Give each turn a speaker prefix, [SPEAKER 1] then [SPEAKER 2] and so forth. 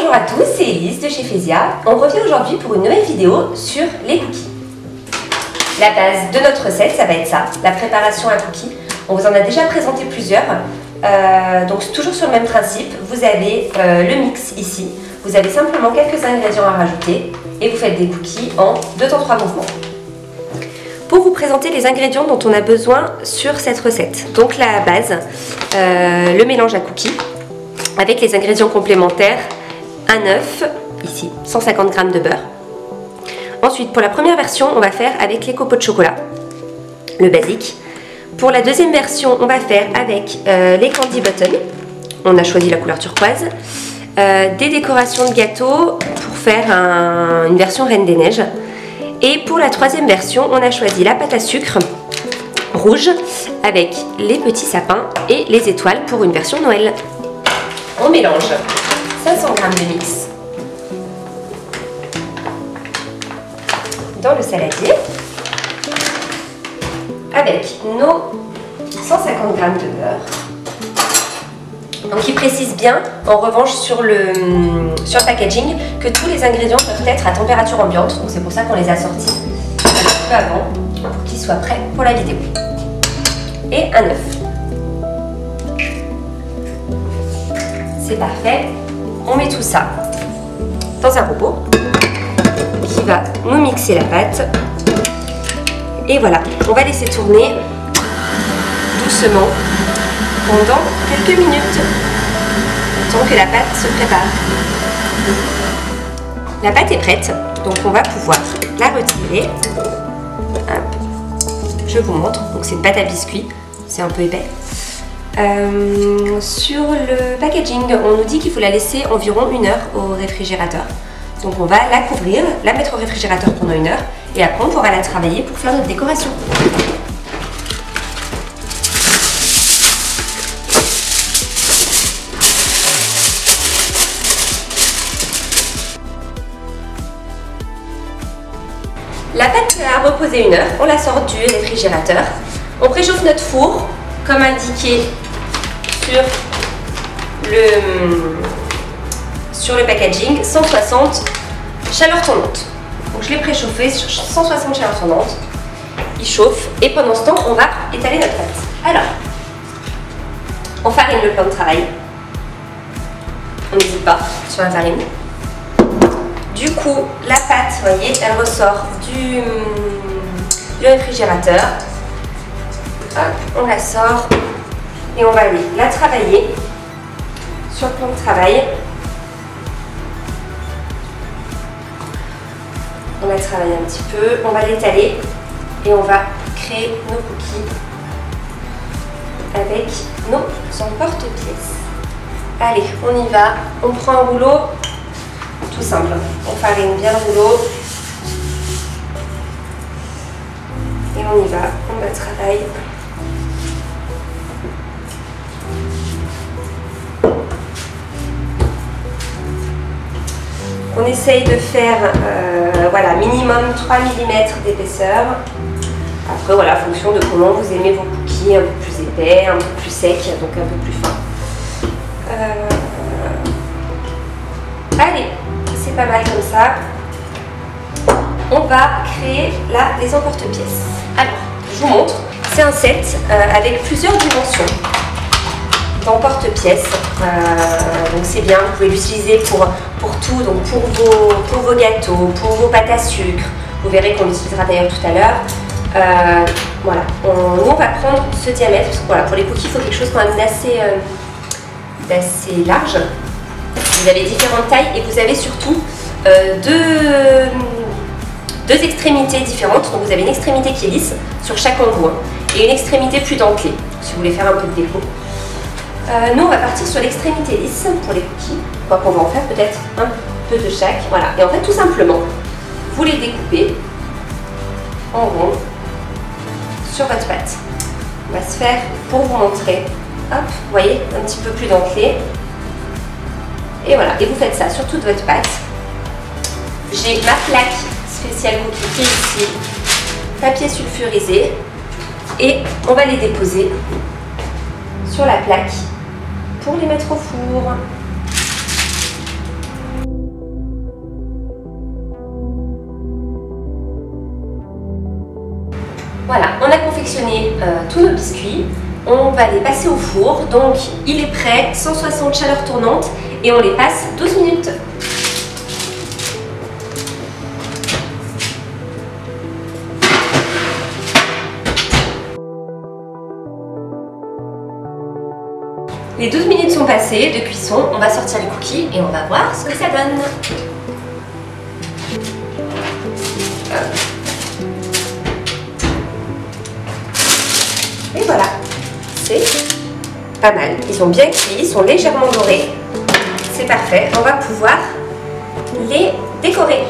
[SPEAKER 1] Bonjour à tous, c'est Elise de chez Fezia. On revient aujourd'hui pour une nouvelle vidéo sur les cookies. La base de notre recette, ça va être ça, la préparation à cookies. On vous en a déjà présenté plusieurs, donc toujours sur le même principe. Vous avez le mix ici, vous avez simplement quelques ingrédients à rajouter et vous faites des cookies en 2 temps 3 mouvements. Pour vous présenter les ingrédients dont on a besoin sur cette recette. Donc la base, le mélange à cookies avec les ingrédients complémentaires, un œuf, ici 150 g de beurre. Ensuite pour la première version on va faire avec les copeaux de chocolat, le basique. Pour la deuxième version on va faire avec les candy buttons, on a choisi la couleur turquoise, des décorations de gâteau pour faire une version Reine des Neiges. Et pour la troisième version, on a choisi la pâte à sucre rouge avec les petits sapins et les étoiles pour une version Noël. On mélange 500 g de mix dans le saladier avec nos 150 g de beurre. Donc il précise bien, en revanche, sur le packaging, que tous les ingrédients peuvent être à température ambiante. Donc c'est pour ça qu'on les a sortis un petit peu avant, pour qu'ils soient prêts pour la vidéo. Et un œuf. C'est parfait. On met tout ça dans un robot qui va nous mixer la pâte. Et voilà, on va laisser tourner doucement pendant quelques minutes, tant que la pâte se prépare. La pâte est prête, donc on va pouvoir la retirer. Hop. Je vous montre, donc c'est une pâte à biscuits, c'est un peu épais. Sur le packaging, on nous dit qu'il faut la laisser environ 1 heure au réfrigérateur. Donc on va la couvrir, la mettre au réfrigérateur pendant 1 heure, et après on pourra la travailler pour faire notre décoration. La pâte a reposé 1 heure, on la sort du réfrigérateur. On préchauffe notre four, comme indiqué sur le packaging, 160 chaleur tournante. Donc je l'ai préchauffé sur 160 chaleur tournante. Il chauffe et pendant ce temps, on va étaler notre pâte. Alors, on farine le plan de travail. On n'hésite pas sur la farine. Du coup, la pâte, vous voyez, elle ressort du réfrigérateur. Hop, on la sort et on va aller la travailler sur le plan de travail. On la travaille un petit peu, on va l'étaler et on va créer nos cookies avec nos emporte-pièces. Allez, on y va, on prend un rouleau. Tout simple, on farine bien le rouleau et on y va, on va travailler. On essaye de faire voilà, minimum 3 mm d'épaisseur. Après voilà, en fonction de comment vous aimez vos cookies, un peu plus épais, un peu plus secs, donc un peu plus fin. Allez, c'est pas mal comme ça. On va créer là des emporte-pièces. Alors, je vous montre. C'est un set avec plusieurs dimensions d'emporte-pièces. Donc c'est bien, vous pouvez l'utiliser pour tout, donc pour vos gâteaux, pour vos pâtes à sucre. Vous verrez qu'on l'utilisera d'ailleurs tout à l'heure. Voilà, nous on va prendre ce diamètre, parce que voilà, pour les cookies il faut quelque chose quand même d'assez large. Vous avez différentes tailles et vous avez surtout deux extrémités différentes. Donc vous avez une extrémité qui est lisse sur chaque embout et une extrémité plus dentelée, si vous voulez faire un peu de déco. Nous on va partir sur l'extrémité lisse pour les cookies, quoi qu'on va en faire peut-être un peu de chaque. Voilà, et en fait tout simplement, vous les découpez en rond sur votre pâte. On va se faire, pour vous montrer, hop, vous voyez, un petit peu plus dentelé. Et voilà, et vous faites ça sur toute votre pâte. J'ai ma plaque spéciale cookie qui est ici, papier sulfurisé, et on va les déposer sur la plaque pour les mettre au four. Voilà, on a confectionné tous nos biscuits. On va les passer au four. Donc il est prêt, 160 chaleur tournante et on les passe 12 minutes. Les 12 minutes sont passées de cuisson, on va sortir les cookies et on va voir ce que ça donne. Et voilà, c'est pas mal. Ils sont bien cuits, ils sont légèrement dorés. C'est parfait, on va pouvoir les décorer.